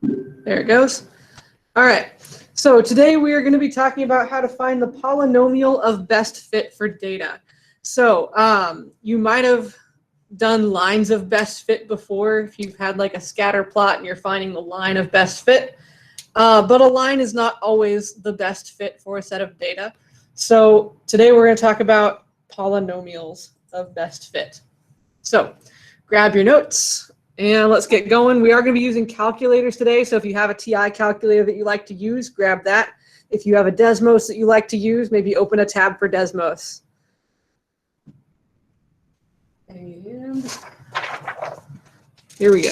There it goes. All right. So today we are going to be talking about how to find the polynomial of best fit for data. So you might have done lines of best fit before if you've had like a scatter plot and you're finding the line of best fit. But a line is not always the best fit for a set of data. So today we're going to talk about polynomials of best fit. So grab your notes and let's get going. We are going to be using calculators today. So if you have a TI calculator that you like to use, grab that. If you have a Desmos that you like to use, maybe open a tab for Desmos. And here we go.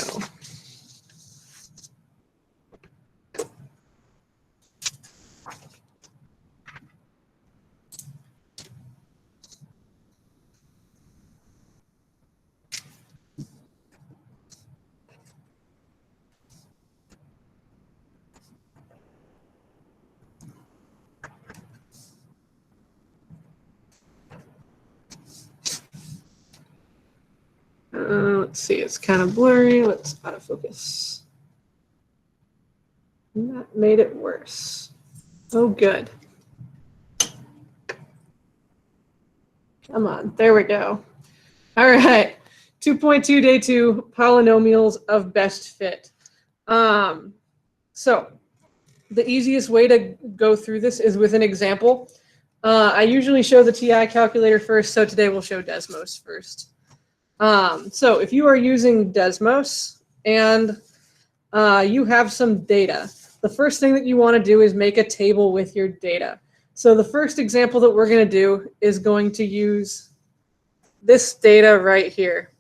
Let's see, it's kind of blurry. Let's autofocus. And that made it worse. Oh, good. Come on, there we go. All right, 2.2 day 2, polynomials of best fit. So the easiest way to go through this is with an example. I usually show the TI calculator first, so today we'll show Desmos first. So if you are using Desmos and you have some data, the first thing that you want to do is make a table with your data. So the first example that we're going to do is going to use this data right here.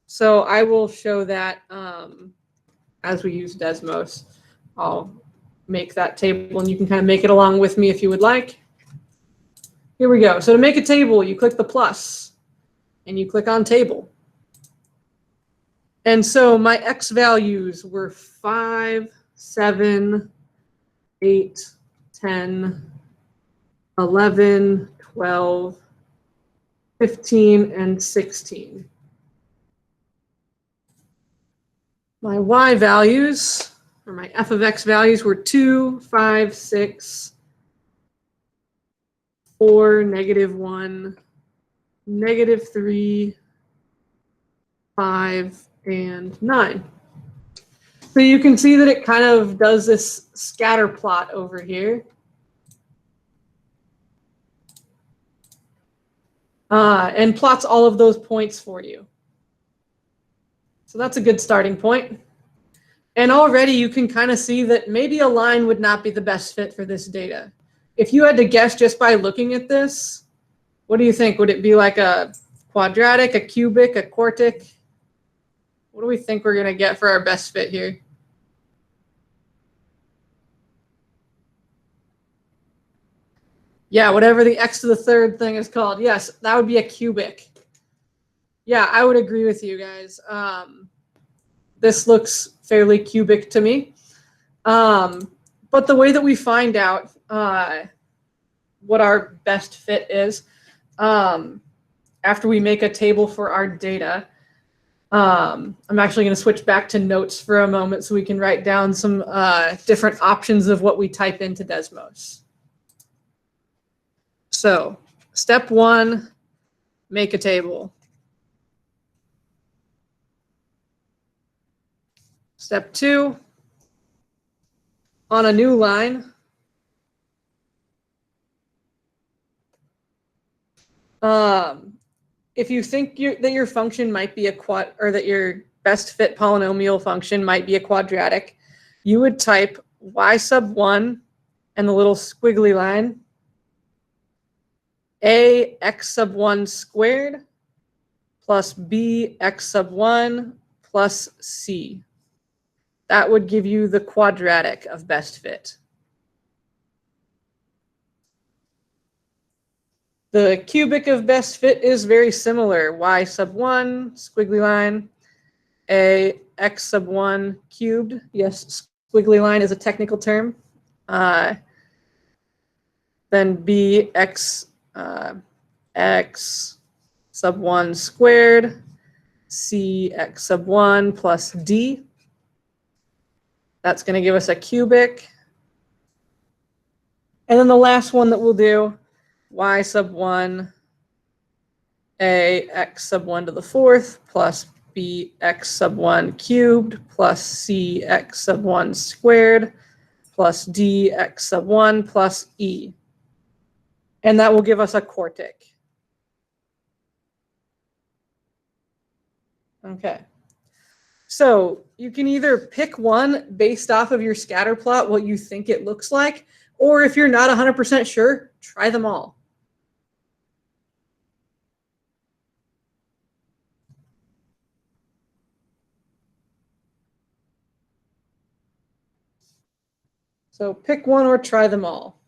So I will show that as we use Desmos. I'll make that table and you can kind of make it along with me if you would like. Here we go. So to make a table, you click the plus and you click on table. And so my X values were 5, 7, 8, 10, 11, 12, 15, and 16. My Y values, or my f of x values, were 2, 5, 6, 4, -1, -3, 5, and 9. So you can see that it kind of does this scatter plot over here. And plots all of those points for you. So that's a good starting point. And already you can kind of see that maybe a line would not be the best fit for this data. If you had to guess just by looking at this, what do you think? Would it be like a quadratic, a cubic, a quartic? What do we think we're going to get for our best fit here? Yeah, whatever the x to the third thing is called. Yes, that would be a cubic. Yeah, I would agree with you guys. This looks fairly cubic to me. But the way that we find out what our best fit is, after we make a table for our data, I'm actually going to switch back to notes for a moment so we can write down some different options of what we type into Desmos. So step 1, make a table. Step 2, on a new line, if you think that your function might be or that your best fit polynomial function might be a quadratic, you would type y sub 1 and the little squiggly line, a x sub 1 squared plus b x sub 1 plus c. That would give you the quadratic of best fit. The cubic of best fit is very similar. Y sub 1, squiggly line, a x sub 1 cubed. Yes, squiggly line is a technical term. Then b x x sub 1 squared, c x sub 1 plus d. That's going to give us a cubic. And then the last one that we'll do, y sub 1 a x sub 1 to the fourth plus b x sub 1 cubed plus c x sub 1 squared plus d x sub 1 plus e. And that will give us a quartic. Okay. So you can either pick one based off of your scatter plot, what you think it looks like, or if you're not 100% sure, try them all. So pick one or try them all.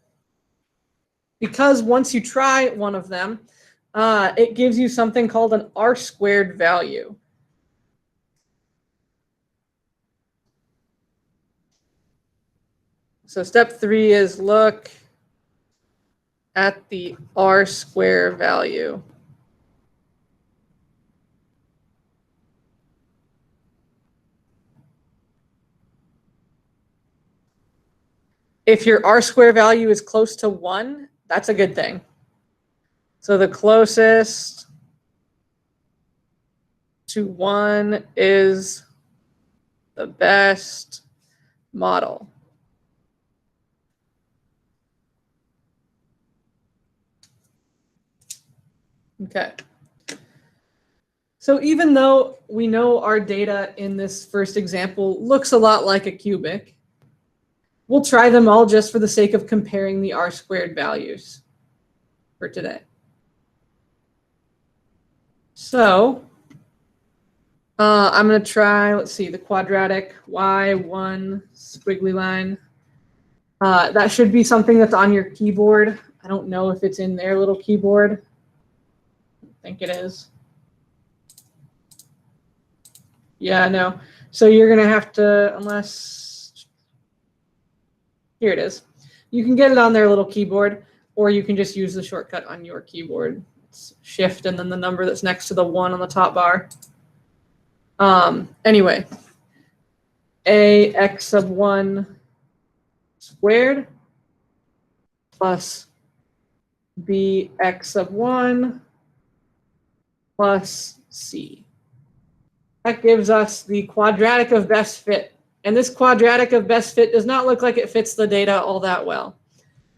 Because once you try one of them, it gives you something called an R-squared value. So step 3 is look at the R-square value. If your R-square value is close to 1, that's a good thing. So the closest to 1 is the best model. Okay. So even though we know our data in this first example looks a lot like a cubic, we'll try them all just for the sake of comparing the R-squared values for today. So I'm going to try, let's see, the quadratic y1 squiggly line. That should be something that's on your keyboard. I don't know if it's in their little keyboard. I think it is. Yeah, no. So you're going to have to, unless, here it is. You can get it on their little keyboard, or you can just use the shortcut on your keyboard. It's Shift and then the number that's next to the 1 on the top bar. Anyway, a x sub 1 squared plus b x sub 1 plus c. That gives us the quadratic of best fit. And this quadratic of best fit does not look like it fits the data all that well.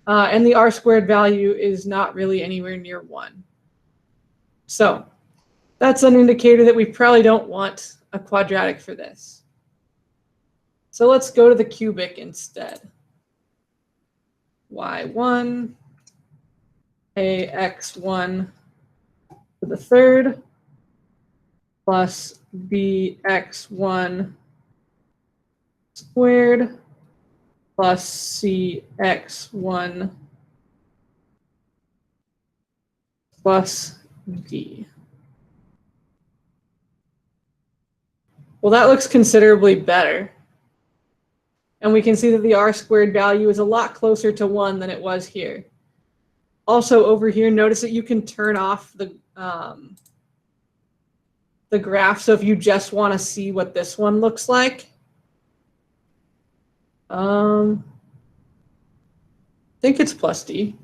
And the R-squared value is not really anywhere near 1. So that's an indicator that we probably don't want a quadratic for this. So let's go to the cubic instead. y1, ax1 to the third plus bx1 squared plus cx1 plus d. Well, that looks considerably better. And we can see that the R-squared value is a lot closer to 1 than it was here. Also over here, notice that you can turn off the graph. So if you just want to see what this one looks like, I think it's plus D.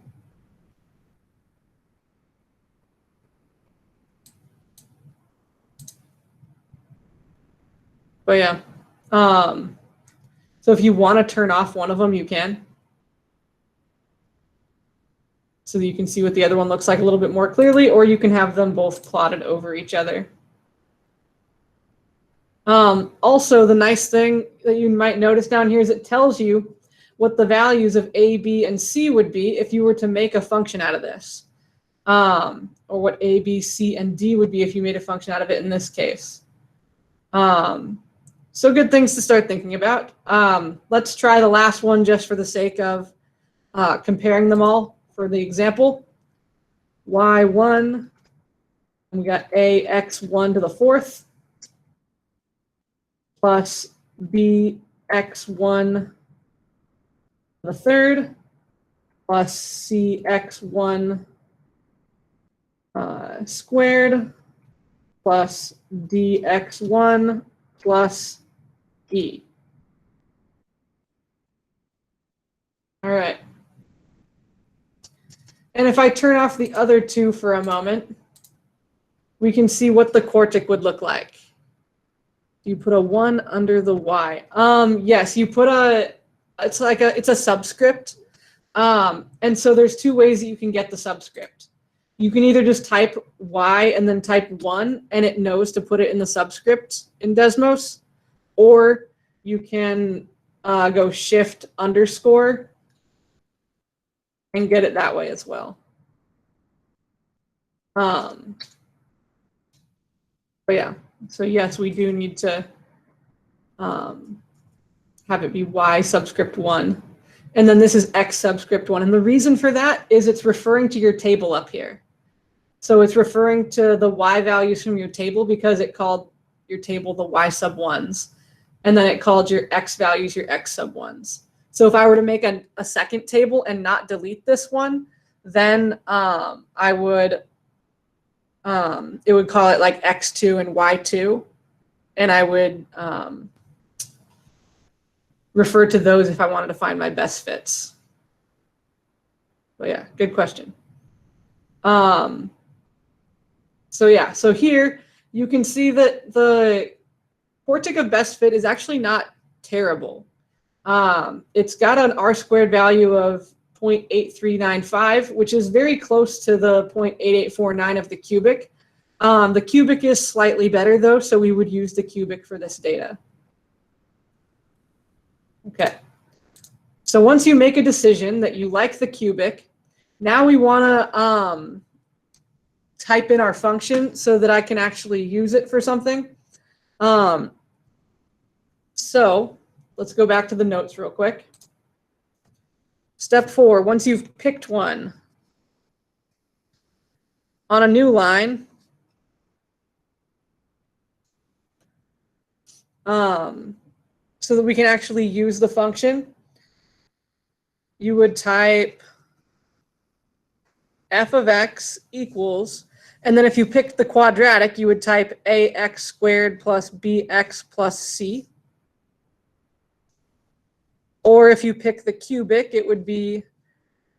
But yeah, so if you want to turn off one of them, you can. So that you can see what the other one looks like a little bit more clearly, or you can have them both plotted over each other. Also, the nice thing that you might notice down here is it tells you what the values of A, B, and C would be if you were to make a function out of this. Or what A, B, C, and D would be if you made a function out of it in this case. So good things to start thinking about. Let's try the last one just for the sake of comparing them all for the example. y1, and we got ax1 to the fourth plus bx1 to the third plus cx1 squared plus dx1 plus e. All right. And if I turn off the other two for a moment, we can see what the quartic would look like. You put a 1 under the y. Yes, you put it's a subscript. And so there's two ways that you can get the subscript. You can either just type y and then type 1, and it knows to put it in the subscript in Desmos, or you can go shift underscore and get it that way as well. But yeah, so yes, we do need to have it be y subscript 1. And then this is x subscript 1. And the reason for that is it's referring to your table up here. So it's referring to the y values from your table because it called your table the y sub 1s. And then it called your x values your x sub 1s. So if I were to make a second table and not delete this one, then I would, it would call it like x2 and y2. And I would refer to those if I wanted to find my best fits. But yeah, good question. So yeah, so here you can see that the quartic of best fit is actually not terrible. It's got an r² value of 0.8395, which is very close to the 0.8849 of the cubic. The cubic is slightly better though, so we would use the cubic for this data. Okay, so once you make a decision that you like the cubic, now we want to type in our function so that I can actually use it for something. So let's go back to the notes real quick. Step 4, once you've picked one, on a new line, so that we can actually use the function, you would type f of x equals, and then if you picked the quadratic, you would type ax² plus bx plus c. Or if you pick the cubic, it would be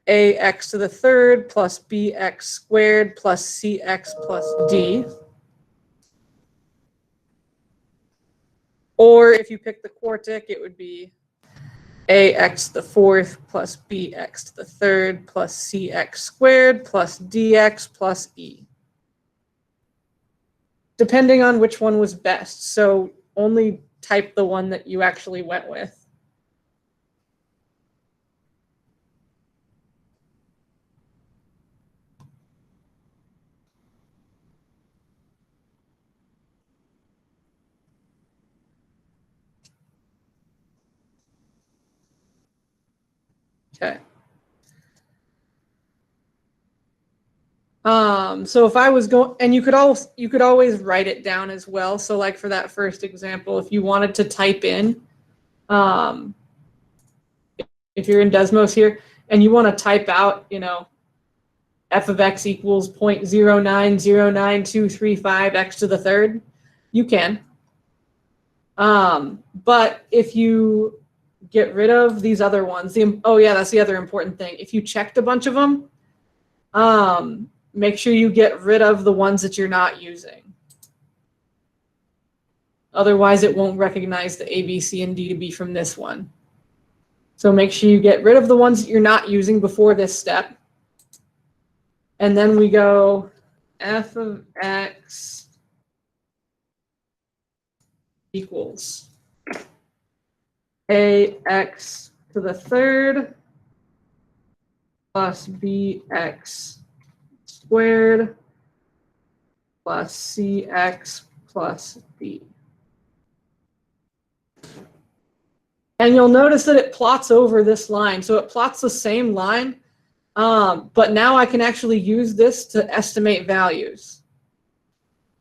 ax to the third plus bx² plus cx plus d. Or if you pick the quartic, it would be ax to the fourth plus bx to the third plus cx² plus dx plus e. Depending on which one was best. So only type the one that you actually went with. Okay. So if I was going, and you could always write it down as well. So like for that first example, if you wanted to type in, if you're in Desmos here and you want to type out, you know, f of x equals 0.0909235 x to the third, you can. But if you get rid of these other ones, oh yeah, that's the other important thing. If you checked a bunch of them, make sure you get rid of the ones that you're not using. Otherwise, it won't recognize the A, B, C, and D to be from this one. So make sure you get rid of the ones that you're not using before this step. And then we go f of x equals ax to the third plus bx squared plus cx plus d. And you'll notice that it plots over this line. So it plots the same line, but now I can actually use this to estimate values.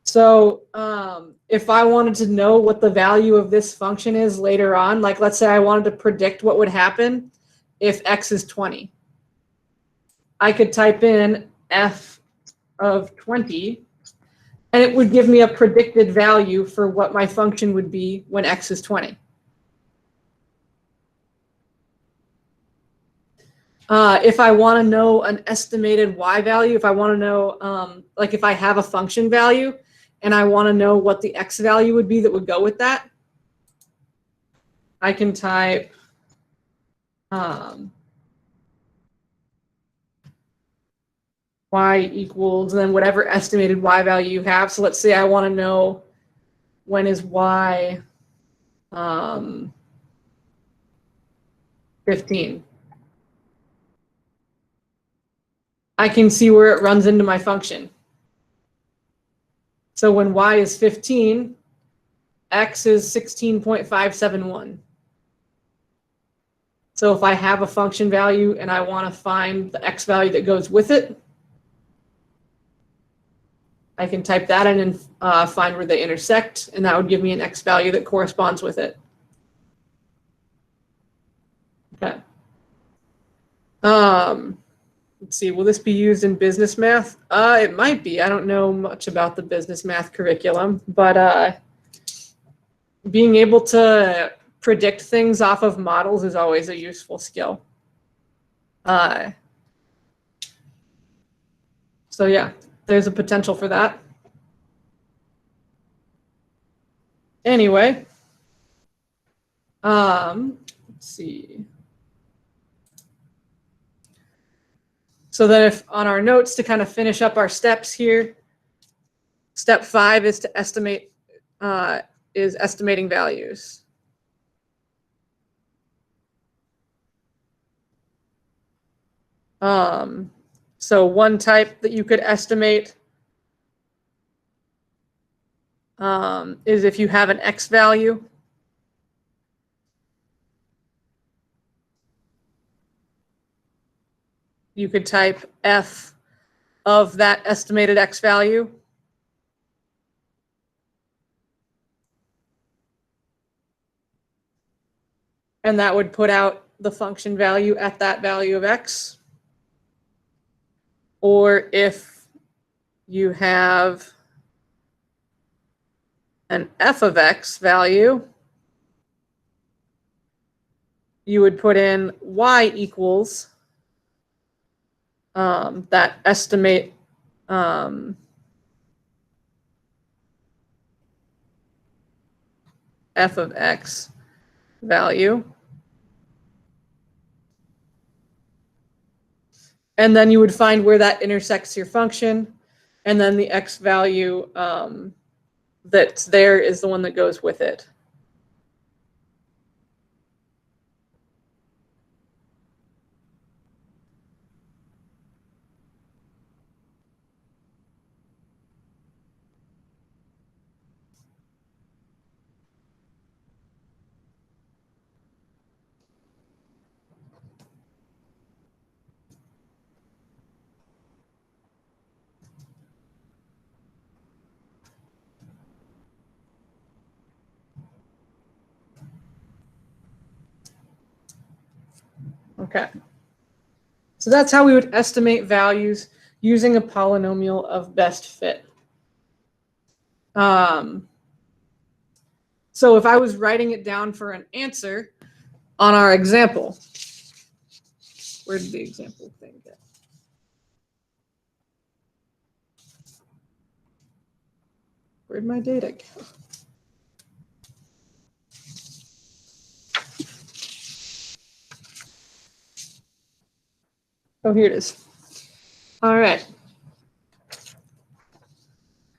So if I wanted to know what the value of this function is later on, like let's say I wanted to predict what would happen if x is 20, I could type in f of 20, and it would give me a predicted value for what my function would be when x is 20. If I want to know an estimated y value, if I want to know, like if I have a function value and I want to know what the x value would be that would go with that, I can type y equals, and then whatever estimated y value you have. So let's say I want to know when is y 15. I can see where it runs into my function. So when y is 15, x is 16.571. So if I have a function value and I want to find the x value that goes with it, I can type that in and find where they intersect, and that would give me an x value that corresponds with it. Okay. Let's see, will this be used in business math? It might be. I don't know much about the business math curriculum, but being able to predict things off of models is always a useful skill. So yeah, there's a potential for that. Anyway, let's see. So then if on our notes to kind of finish up our steps here, step 5 is to estimate, is estimating values. So one type that you could estimate is if you have an x value. You could type f of that estimated x value. And that would put out the function value at that value of x. Or if you have an f of x value, you would put in y equals that estimate f of x value. And then you would find where that intersects your function. And then the x value that's there is the one that goes with it. Okay. So that's how we would estimate values using a polynomial of best fit. So if I was writing it down for an answer on our example, where did the example thing go? Where'd my data go? Oh, here it is. All right.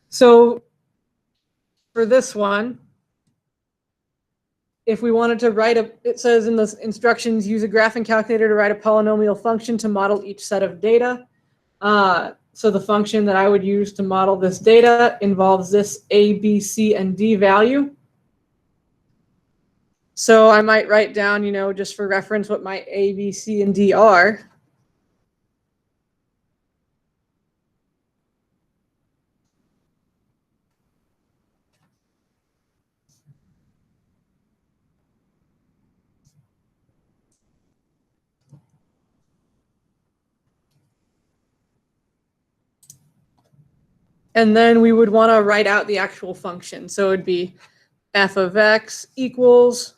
So for this one, if we wanted to write it says in the instructions, use a graphing calculator to write a polynomial function to model each set of data. So the function that I would use to model this data involves this a, b, c, and d value. So I might write down, just for reference, what my a, b, c, and d are. And then we would want to write out the actual function. So it would be f of x equals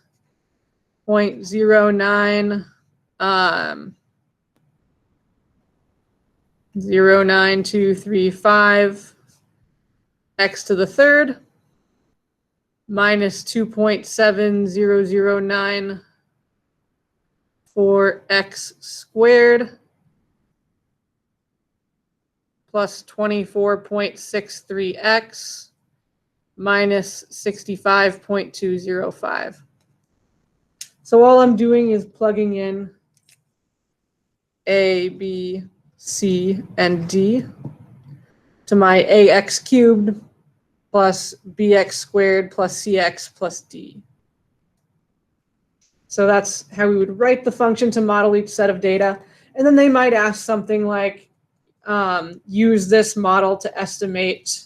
0.09 0.9235 x to the third minus 2.7009 for x squared plus 24.63x minus 65.205. So all I'm doing is plugging in A, B, C, and D to my ax cubed plus bx squared plus cx plus d. So that's how we would write the function to model each set of data. And then they might ask something like, use this model to estimate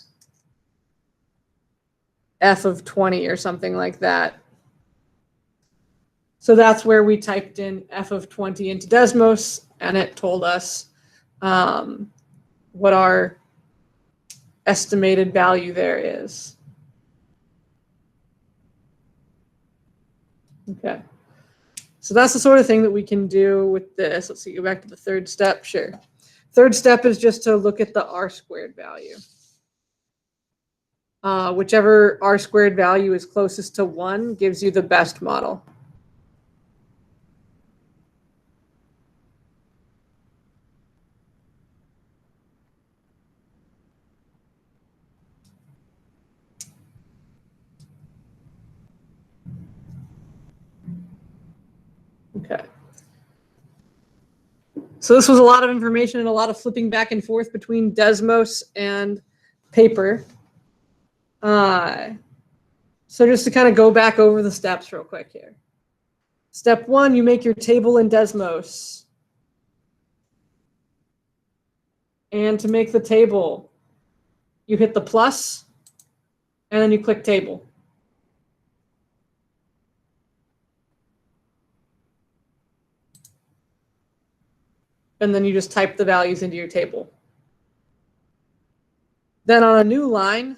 f of 20 or something like that. So that's where we typed in f of 20 into Desmos, and it told us what our estimated value there is. Okay. So that's the sort of thing that we can do with this. Let's see, go back to the third step. Sure. Third step is just to look at the r squared value. Whichever r squared value is closest to 1 gives you the best model. Okay. So this was a lot of information and a lot of flipping back and forth between Desmos and paper. So just to kind of go back over the steps real quick here. Step 1, you make your table in Desmos. And to make the table, you hit the plus, and then you click table. And then you just type the values into your table. Then on a new line,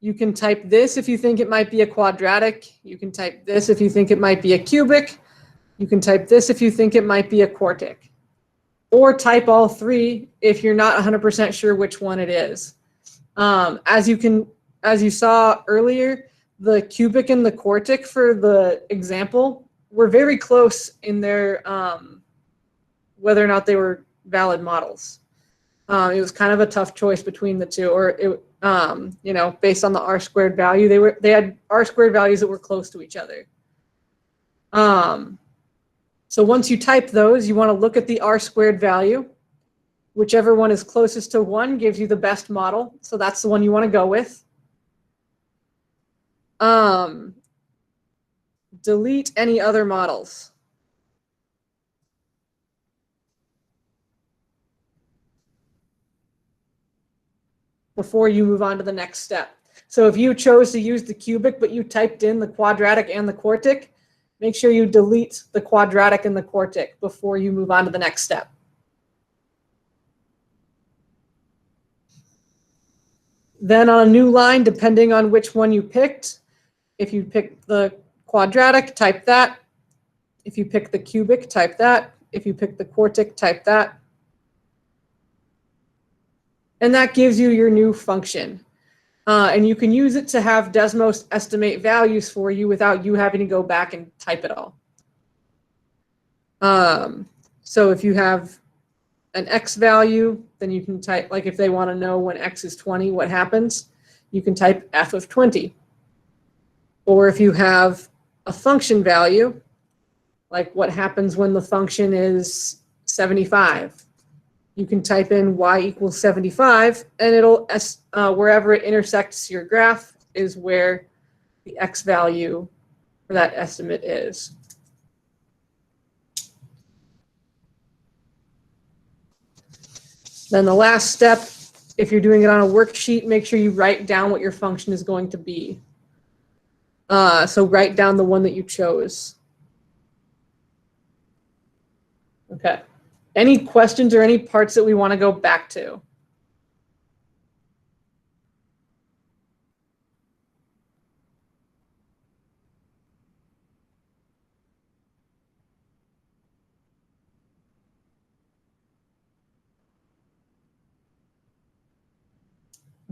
you can type this if you think it might be a quadratic. You can type this if you think it might be a cubic. You can type this if you think it might be a quartic. Or type all three if you're not 100% sure which one it is. As you saw earlier, the cubic and the quartic for the example were very close in their whether or not they were valid models. It was kind of a tough choice between the two, or it, based on the r squared value, they had r squared values that were close to each other. So once you type those, you want to look at the r squared value. Whichever one is closest to 1 gives you the best model. So that's the one you want to go with. Delete any other models. Before you move on to the next step. So if you chose to use the cubic, but you typed in the quadratic and the quartic, make sure you delete the quadratic and the quartic before you move on to the next step. Then on a new line, depending on which one you picked, if you picked the quadratic, type that. If you pick the cubic, type that. If you pick the quartic, type that. And that gives you your new function. And you can use it to have Desmos estimate values for you without you having to go back and type it all. So if you have an x value, then you can type, like if they want to know when x is 20, what happens, you can type f of 20. Or if you have a function value, like what happens when the function is 75, you can type in y equals 75, and it'll, wherever it intersects your graph is where the x value for that estimate is. Then the last step, if you're doing it on a worksheet, make sure you write down what your function is going to be. So write down the one that you chose. Okay. Any questions or any parts that we want to go back to?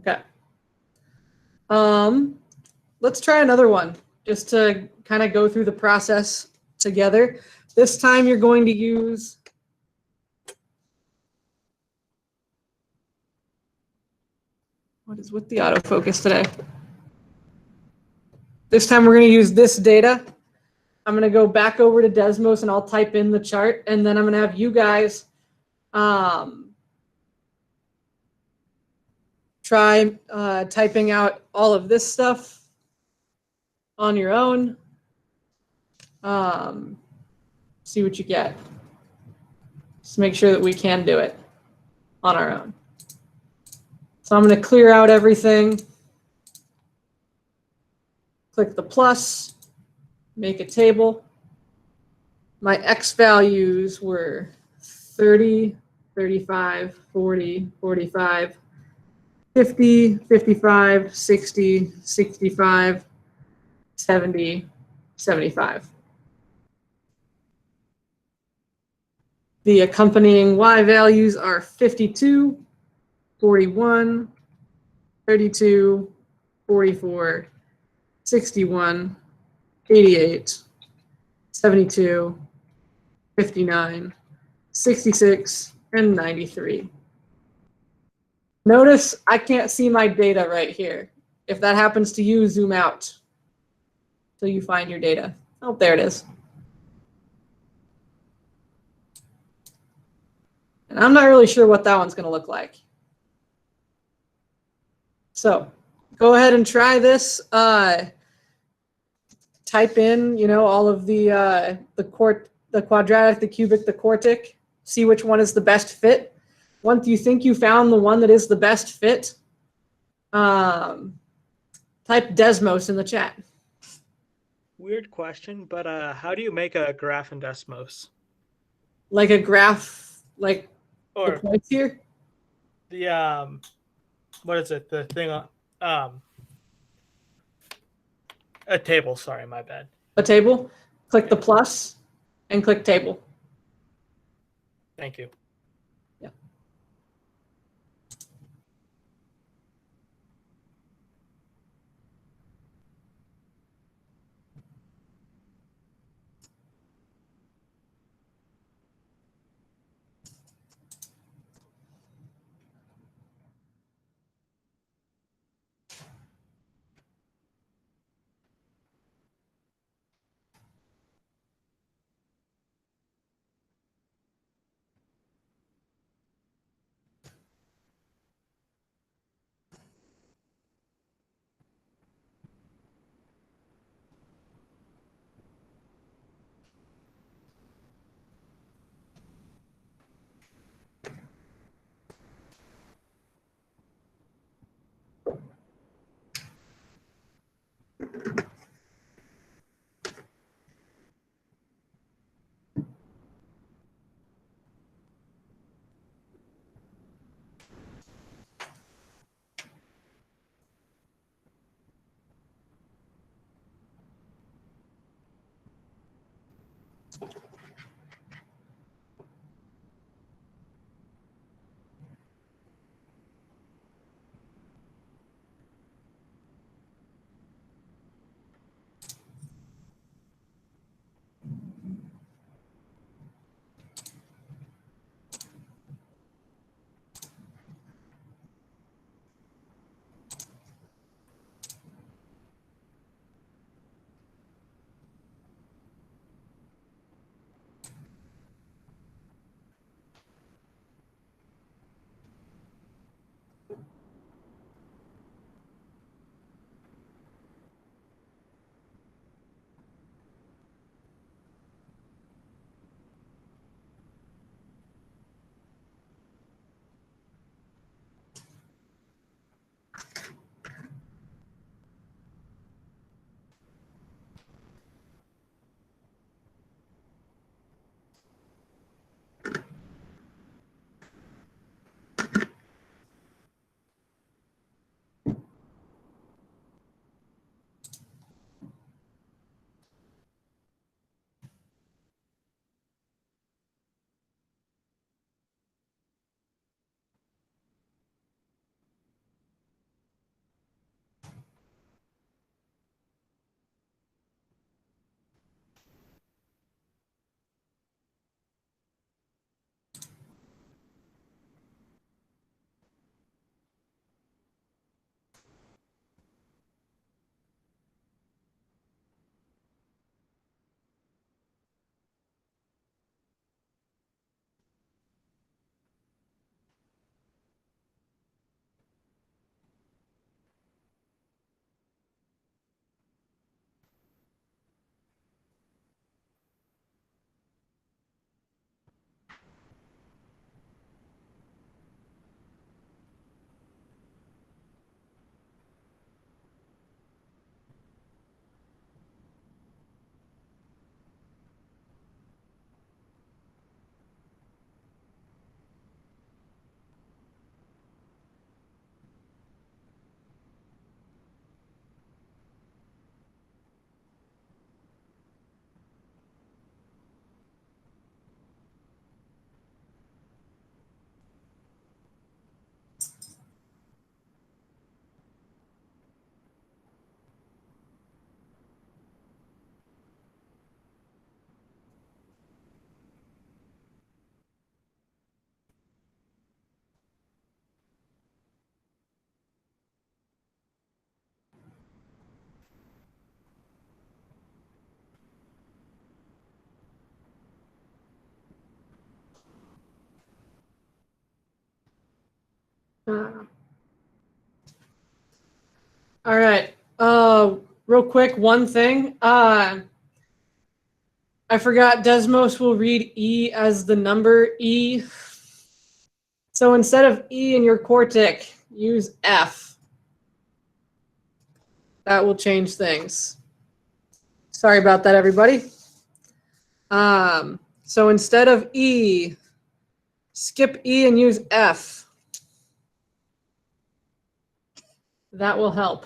Okay. Let's try another one just to kind of go through the process together. This time you're going to use what is with the autofocus today? This time we're going to use this data. I'm going to go back over to Desmos and I'll type in the chart, and then I'm going to have you guys try typing out all of this stuff on your own. See what you get. Just make sure that we can do it on our own. So I'm going to clear out everything. Click the plus, make a table. My X values were 30, 35, 40, 45, 50, 55, 60, 65, 70, 75. The accompanying Y values are 52, 41, 32, 44, 61, 88, 72, 59, 66, and 93. Notice I can't see my data right here. If that happens to you, zoom out till you find your data. Oh, there it is. And I'm not really sure what that one's going to look like. So go ahead and try this. Type in, all of the quadratic, the cubic, the quartic. See which one is the best fit. Once you think you found the one that is the best fit, type Desmos in the chat. Weird question, but how do you make a graph in Desmos? Like a graph, like Or the points here? The what is it? The thing a table, sorry, my bad. A table? Click the plus and click table. Thank you. Yeah. All right. Real quick, one thing. I forgot Desmos will read E as the number E. So instead of E in your quartic, use F. That will change things. Sorry about that, everybody. So instead of E, skip E and use F. That will help.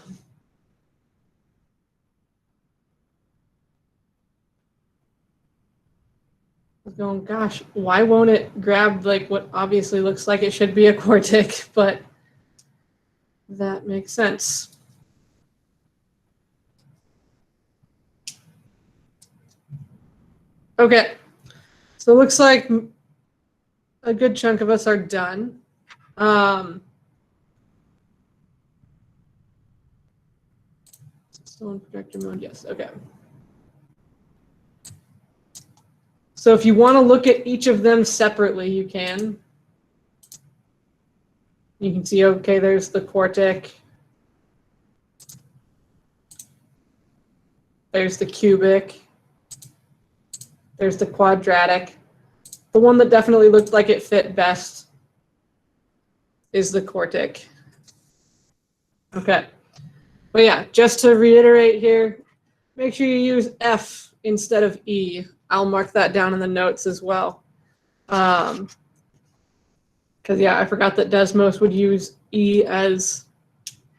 I was going, gosh, why won't it grab like what obviously looks like it should be a quartic, but that makes sense. Okay, so it looks like a good chunk of us are done. Still in projector mode, yes, okay. So if you want to look at each of them separately, you can. You can see, okay, there's the quartic. There's the cubic. There's the quadratic. The one that definitely looked like it fit best is the quartic. Okay. But yeah, just to reiterate here, make sure you use F instead of E. I'll mark that down in the notes as well. Because, yeah, I forgot that Desmos would use E as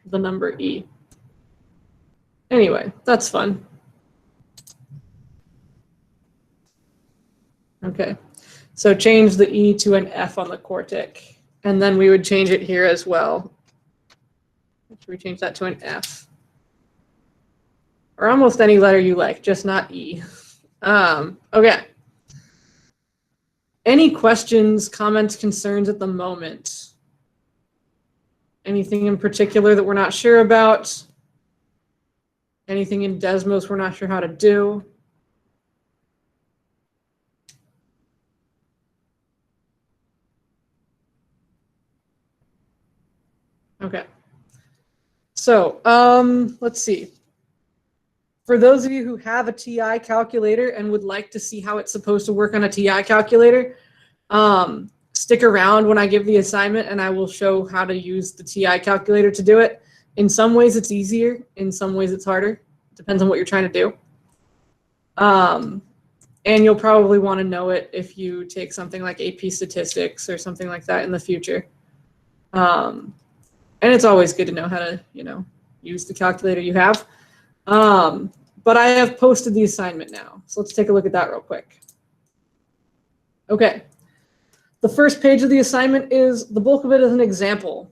the number E. Anyway, that's fun. Okay, so change the E to an F on the quartic. And then we would change it here as well. Should we change that to an F? Or almost any letter you like, just not E. Okay. Any questions, comments, concerns at the moment? Anything in particular that we're not sure about? Anything in Desmos we're not sure how to do? Okay. So let's see. For those of you who have a TI calculator and would like to see how it's supposed to work on a TI calculator, stick around when I give the assignment and I will show how to use the TI calculator to do it. In some ways it's easier, in some ways it's harder. It depends on what you're trying to do. And you'll probably want to know it if you take something like AP Statistics or something like that in the future. And it's always good to know how to, use the calculator you have. But I have posted the assignment now. So let's take a look at that real quick. Okay. The first page of the assignment is, the bulk of it is an example.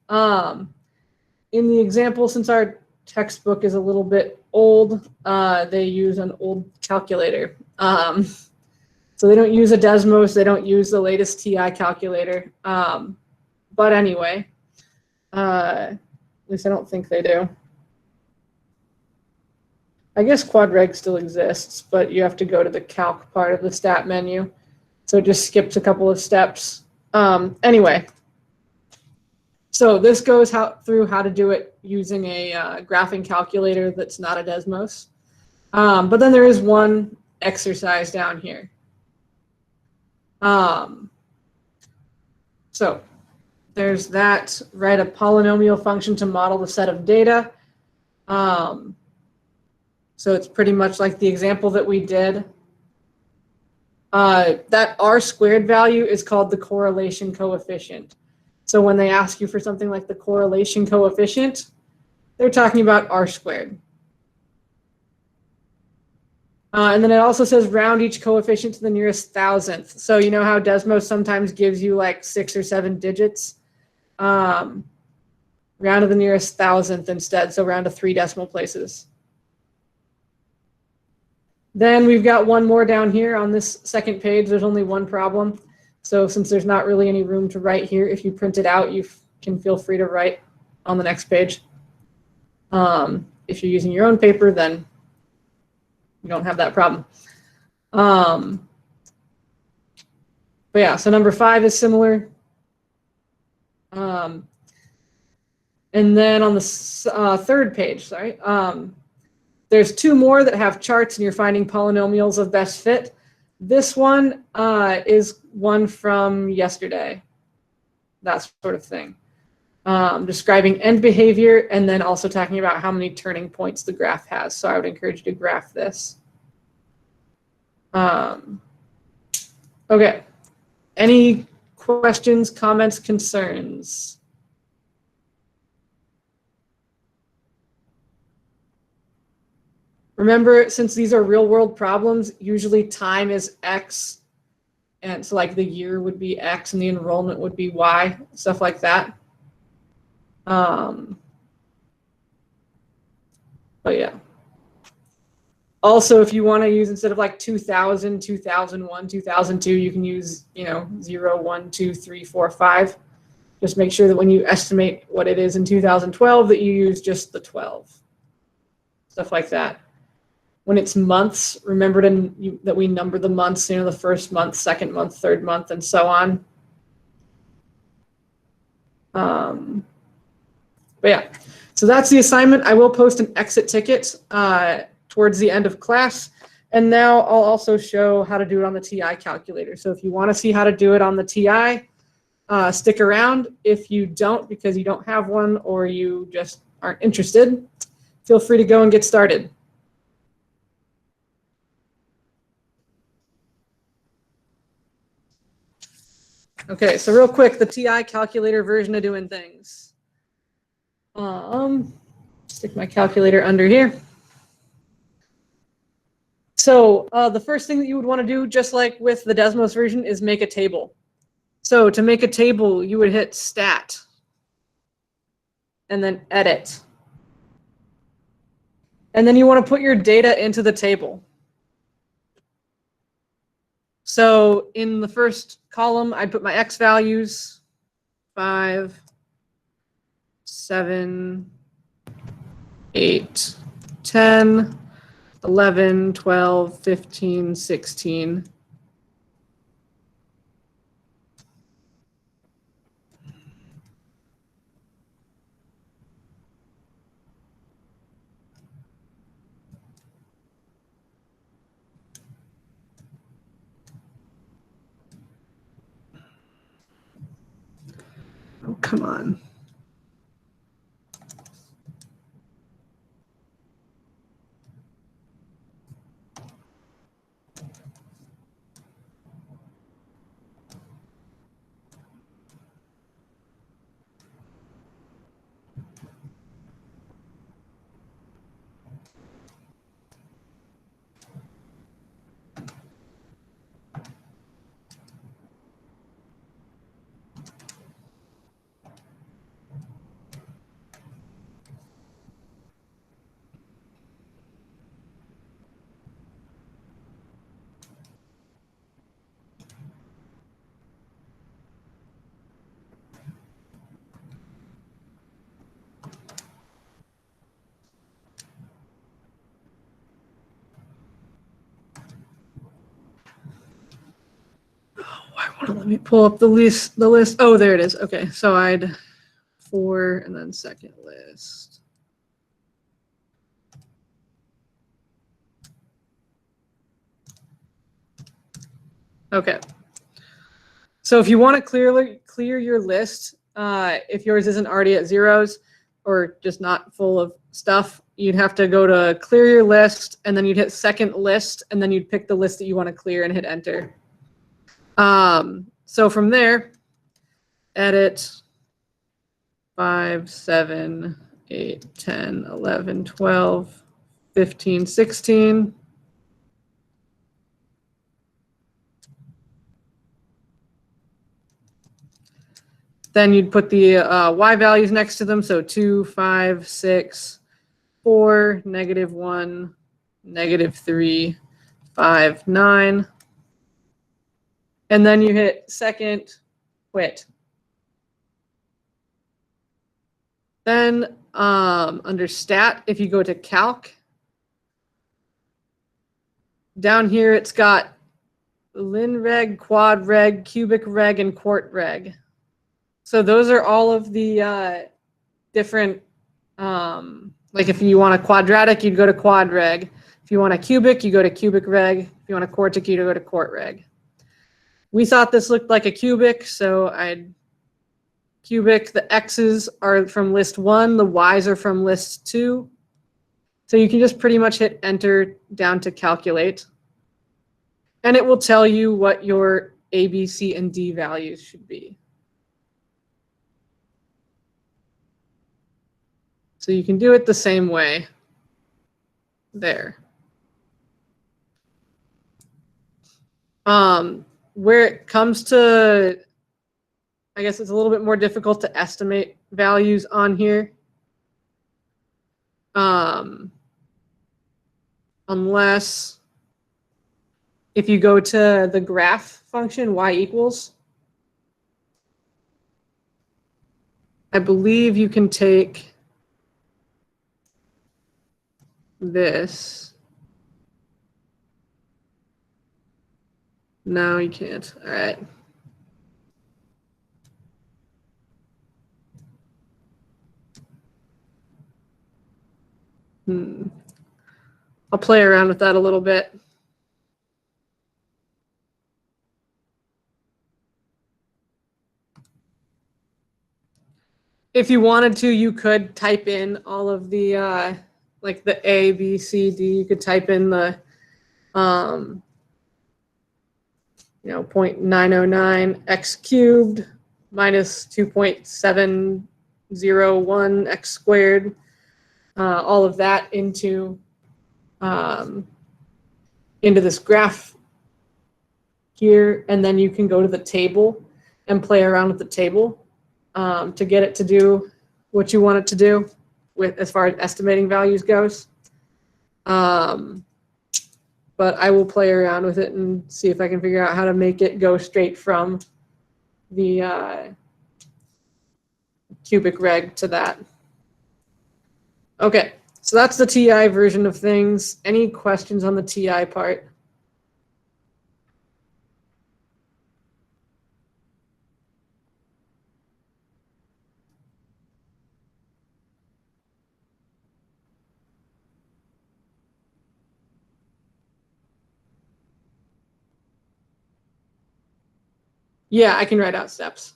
In the example, since our textbook is a little bit old, they use an old calculator. So they don't use a Desmos, they don't use the latest TI calculator. But anyway, at least I don't think they do. I guess Quadratic still exists, but you have to go to the calc part of the stat menu. So it just skips a couple of steps. Anyway, so this goes through how to do it using a graphing calculator that's not a Desmos. But then there is one exercise down here. So there's that, write a polynomial function to model the set of data. So it's pretty much like the example that we did. That R squared value is called the correlation coefficient. So when they ask you for something like the correlation coefficient, they're talking about R squared. And then it also says round each coefficient to the nearest thousandth. So you know how Desmos sometimes gives you like 6 or 7 digits? Round to the nearest thousandth instead, so round to 3 decimal places. Then we've got one more down here on this second page. There's only one problem. So since there's not really any room to write here, if you print it out, you can feel free to write on the next page. If you're using your own paper, then you don't have that problem. But yeah, so number 5 is similar. And then on the third page, there's two more that have charts, and you're finding polynomials of best fit. This one is one from yesterday, that sort of thing. Describing end behavior, and then also talking about how many turning points the graph has. So I would encourage you to graph this. Okay. Any questions, comments, concerns? Remember, since these are real world problems, usually time is X. And so like the year would be X and the enrollment would be Y, stuff like that. But yeah. Also, if you want to use, instead of like 2000, 2001, 2002, you can use, 0, 1, 2, 3, 4, 5. Just make sure that when you estimate what it is in 2012, that you use just the 12. Stuff like that. When it's months, remember that we number the months, the first month, second month, third month, and so on. But yeah, so that's the assignment. I will post an exit ticket towards the end of class. And now I'll also show how to do it on the TI calculator. So if you want to see how to do it on the TI, stick around. If you don't, because you don't have one or you just aren't interested, feel free to go and get started. Okay, so real quick, the TI calculator version of doing things. Stick my calculator under here. So the first thing that you would want to do, just like with the Desmos version, is make a table. So to make a table, you would hit Stat and then Edit. And then you want to put your data into the table. So in the first column, I put my X values, 5, 7, 8, 10, 11, 12, 15, 16. Oh, come on. Let me pull up the list. Oh, there it is. Okay, so I'd 4 and then second list. Okay. So if you want to clear your list, if yours isn't already at zeros or just not full of stuff, you'd have to go to clear your list, and then you'd hit second list, and then you'd pick the list that you want to clear and hit enter. So from there, edit 5, 7, 8, 10, 11, 12, 15, 16. Then you'd put the y values next to them. So 2, 5, 6, 4, -1, -3, 5, 9. And then you hit second, quit. Then under stat, if you go to calc, down here it's got lin reg, quad reg, cubic reg, and quart reg. So those are all of the different, like if you want a quadratic, you'd go to quad reg. If you want a cubic, you go to cubic reg. If you want a quartic, you go to quart reg. We thought this looked like a cubic, so I'd cubic. The x's are from list 1, the y's are from list 2. So you can just pretty much hit enter down to calculate. And it will tell you what your A, B, C, and D values should be. So you can do it the same way there. Where it comes to, I guess it's a little bit more difficult to estimate values on here. Unless if you go to the graph function, y equals, I believe you can take this. No, you can't. All right. I'll play around with that a little bit. If you wanted to, you could type in all of the like the A, B, C, D. You could type in the 0.909 x cubed minus 2.701 x squared. All of that into this graph here, and then you can go to the table and play around with the table to get it to do what you want it to do with as far as estimating values goes. But I will play around with it and see if I can figure out how to make it go straight from the cubic reg to that. Okay, so that's the TI version of things. Any questions on the TI part? Yeah, I can write out steps.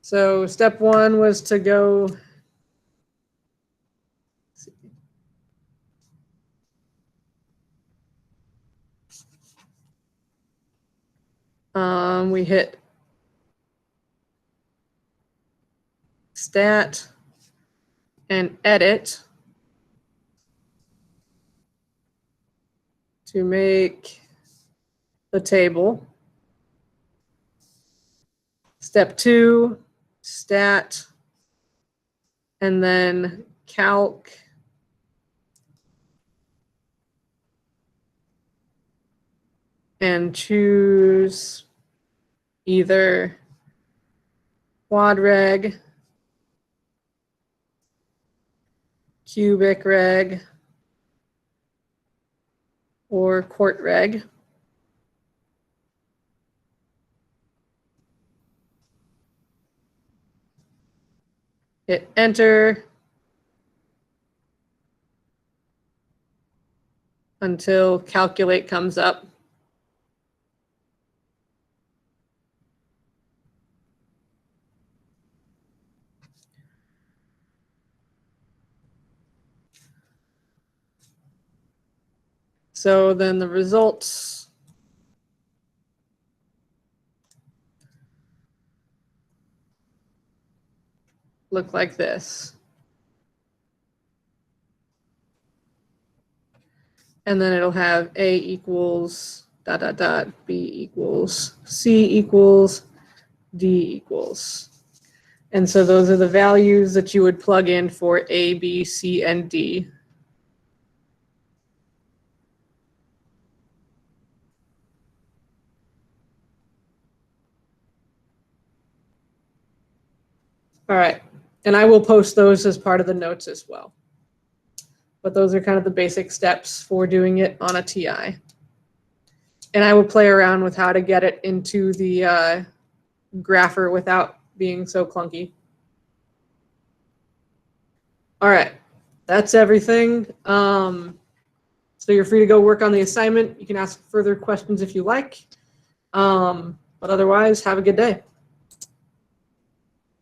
So step 1 was to go. We hit stat and edit to make the table. Step 2, stat, and then calc. And choose either quad reg, cubic reg, or quart reg. Hit enter until calculate comes up. So then the results look like this. And then it'll have A equals ... B equals C equals D equals. And so those are the values that you would plug in for A, B, C, and D. All right, and I will post those as part of the notes as well. But those are kind of the basic steps for doing it on a TI. and I will play around with how to get it into the grapher without being so clunky. All right, that's everything. So you're free to go work on the assignment. You can ask further questions if you like. But otherwise, have a good day.